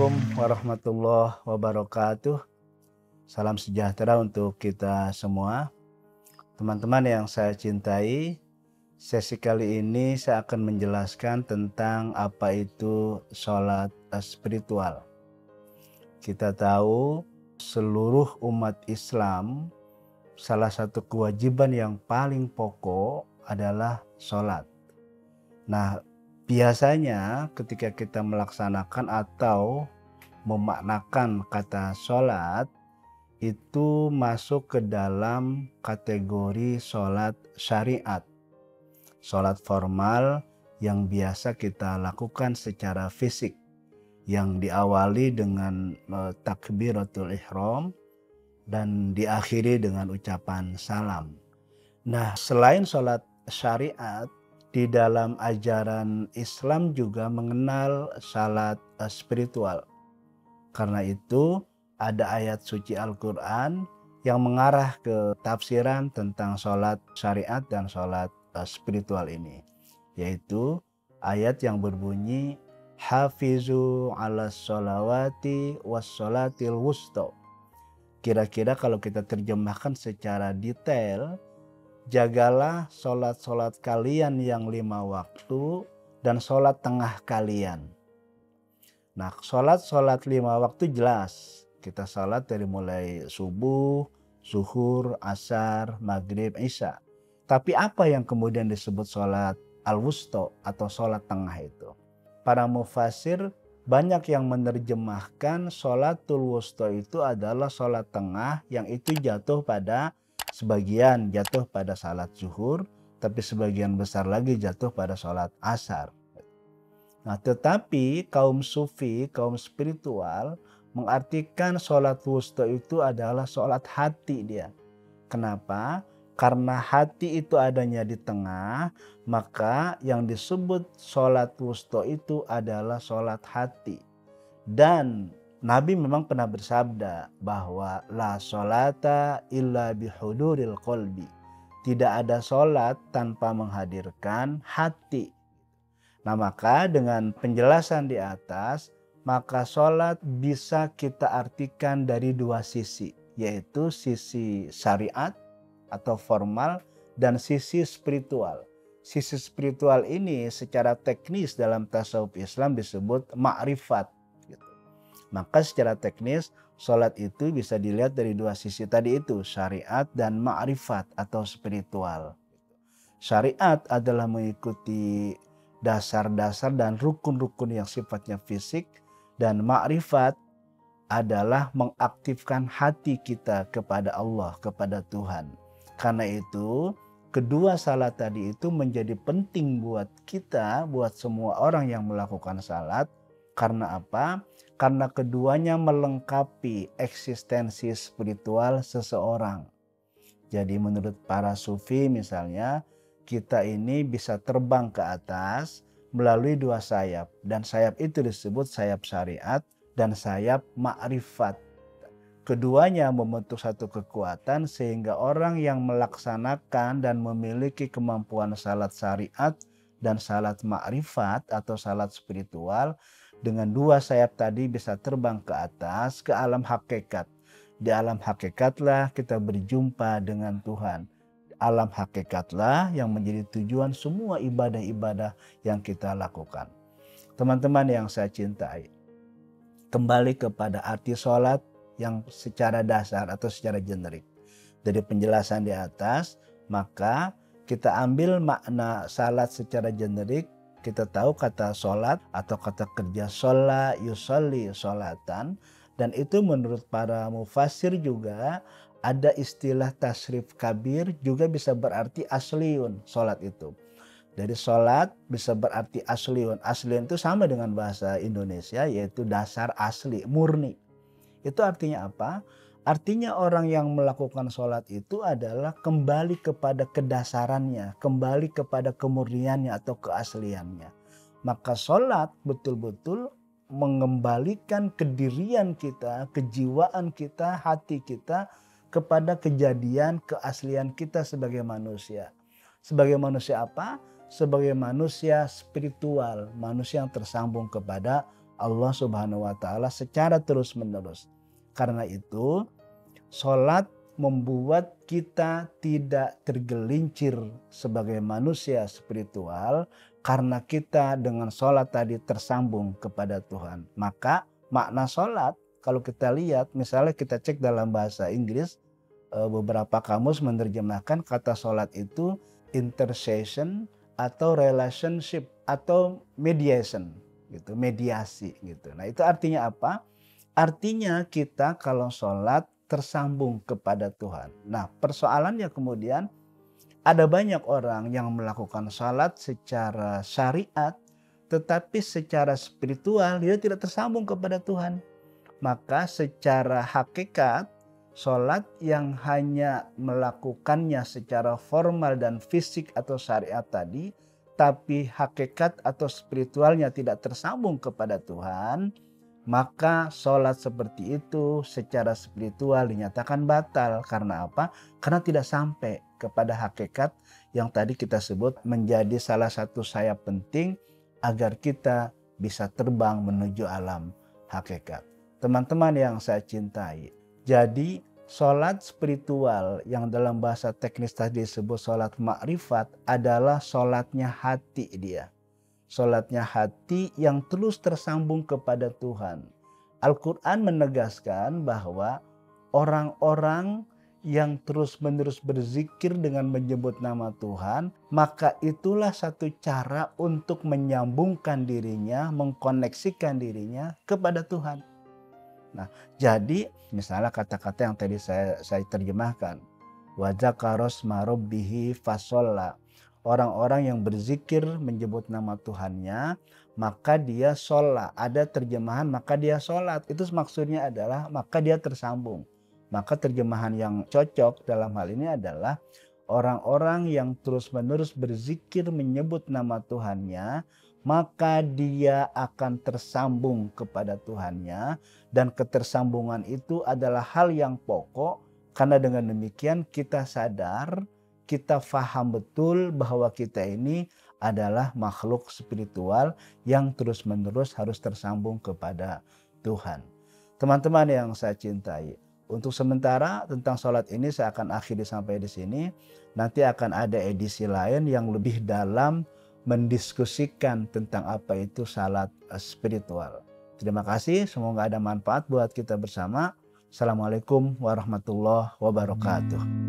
Assalamualaikum warahmatullahi wabarakatuh. Salam sejahtera untuk kita semua. Teman-teman yang saya cintai, sesi kali ini saya akan menjelaskan tentang apa itu sholat spiritual. Kita tahu seluruh umat Islam, salah satu kewajiban yang paling pokok adalah sholat. Nah, biasanya ketika kita melaksanakan atau memaknakan kata sholat, itu masuk ke dalam kategori sholat syariat. Sholat formal yang biasa kita lakukan secara fisik, yang diawali dengan takbiratul ihram dan diakhiri dengan ucapan salam. Nah, selain sholat syariat, di dalam ajaran Islam juga mengenal sholat spiritual. Karena itu ada ayat suci Al-Quran yang mengarah ke tafsiran tentang sholat syariat dan sholat spiritual ini. Yaitu ayat yang berbunyi, Hafizu ala sholawati was sholatil wusto. Kira-kira kalau kita terjemahkan secara detail, jagalah sholat-sholat kalian yang 5 waktu dan sholat tengah kalian. Nah, sholat 5 waktu jelas. Kita sholat dari mulai subuh, zuhur, asar, maghrib, isya. Tapi apa yang kemudian disebut sholat al-wusto atau sholat tengah itu? Para mufasir banyak yang menerjemahkan sholatul wusto itu adalah sholat tengah yang itu jatuh pada sebagian jatuh pada salat zuhur, tapi sebagian besar lagi jatuh pada sholat asar. Nah, tetapi kaum sufi, kaum spiritual mengartikan sholat wusta itu adalah sholat hati dia. Kenapa? Karena hati itu adanya di tengah, maka yang disebut sholat wusta itu adalah sholat hati. Dan Nabi memang pernah bersabda bahwa la sholata illa bihuduril qalbi. Tidak ada sholat tanpa menghadirkan hati. Nah, maka dengan penjelasan di atas, maka sholat bisa kita artikan dari 2 sisi, yaitu sisi syariat atau formal dan sisi spiritual. Sisi spiritual ini secara teknis dalam tasawuf Islam disebut ma'rifat. Maka secara teknis sholat itu bisa dilihat dari 2 sisi tadi itu, syariat dan ma'rifat atau spiritual. Syariat adalah mengikuti dasar-dasar dan rukun-rukun yang sifatnya fisik, dan ma'rifat adalah mengaktifkan hati kita kepada Allah, kepada Tuhan. Karena itu kedua salat tadi itu menjadi penting buat kita, buat semua orang yang melakukan salat. Karena apa? Karena keduanya melengkapi eksistensi spiritual seseorang. Jadi menurut para sufi misalnya, kita ini bisa terbang ke atas melalui 2 sayap. Dan sayap itu disebut sayap syariat dan sayap ma'rifat. Keduanya membentuk satu kekuatan sehingga orang yang melaksanakan dan memiliki kemampuan salat syariat dan salat ma'rifat atau salat spiritual, dengan 2 sayap tadi bisa terbang ke atas ke alam hakikat. Di alam hakikatlah kita berjumpa dengan Tuhan. Alam hakikatlah yang menjadi tujuan semua ibadah-ibadah yang kita lakukan. Teman-teman yang saya cintai, kembali kepada arti sholat yang secara dasar atau secara generik. Dari penjelasan di atas, maka kita ambil makna salat secara generik. Kita tahu kata sholat atau kata kerja sholat, yusolli, sholatan. Dan itu menurut para mufasir juga ada istilah tasrif kabir juga bisa berarti asliun sholat itu. Dari sholat bisa berarti asliun. Asliun itu sama dengan bahasa Indonesia yaitu dasar asli, murni. Itu artinya apa? Artinya orang yang melakukan sholat itu adalah kembali kepada kedasarannya, kembali kepada kemurniannya atau keasliannya. Maka sholat betul-betul mengembalikan kedirian kita, kejiwaan kita, hati kita kepada kejadian keaslian kita sebagai manusia. Sebagai manusia apa? Sebagai manusia spiritual, manusia yang tersambung kepada Allah Subhanahu wa taala secara terus-menerus. Karena itu, salat membuat kita tidak tergelincir sebagai manusia spiritual karena kita dengan salat tadi tersambung kepada Tuhan. Maka makna salat kalau kita lihat, misalnya kita cek dalam bahasa Inggris, beberapa kamus menerjemahkan kata salat itu intercession atau relationship atau mediation gitu, mediasi gitu. Nah, itu artinya apa? Artinya kita kalau salat tersambung kepada Tuhan. Nah, persoalannya kemudian ada banyak orang yang melakukan salat secara syariat, tetapi secara spiritual dia tidak tersambung kepada Tuhan. Maka secara hakikat, salat yang hanya melakukannya secara formal dan fisik atau syariat tadi, tapi hakikat atau spiritualnya tidak tersambung kepada Tuhan, maka sholat seperti itu secara spiritual dinyatakan batal. Karena apa? Karena tidak sampai kepada hakikat yang tadi kita sebut menjadi salah satu sayap penting agar kita bisa terbang menuju alam hakikat. Teman-teman yang saya cintai, jadi sholat spiritual yang dalam bahasa teknis tadi disebut sholat makrifat adalah sholatnya hati dia. Sholatnya hati yang terus tersambung kepada Tuhan. Al-Quran menegaskan bahwa orang-orang yang terus-menerus berzikir dengan menyebut nama Tuhan, maka itulah satu cara untuk menyambungkan dirinya, mengkoneksikan dirinya kepada Tuhan. Nah, jadi misalnya kata-kata yang tadi saya terjemahkan, wa dzakara asma rabbih fasholla. Orang-orang yang berzikir menyebut nama Tuhannya, maka dia sholat. Ada terjemahan maka dia sholat. Itu maksudnya adalah maka dia tersambung. Maka terjemahan yang cocok dalam hal ini adalah orang-orang yang terus-menerus berzikir menyebut nama Tuhannya, maka dia akan tersambung kepada Tuhannya. Dan ketersambungan itu adalah hal yang pokok. Karena dengan demikian kita sadar, kita faham betul bahwa kita ini adalah makhluk spiritual yang terus-menerus harus tersambung kepada Tuhan. Teman-teman yang saya cintai, untuk sementara tentang sholat ini saya akan akhiri sampai di sini. Nanti akan ada edisi lain yang lebih dalam mendiskusikan tentang apa itu salat spiritual. Terima kasih, semoga ada manfaat buat kita bersama. Assalamualaikum warahmatullahi wabarakatuh.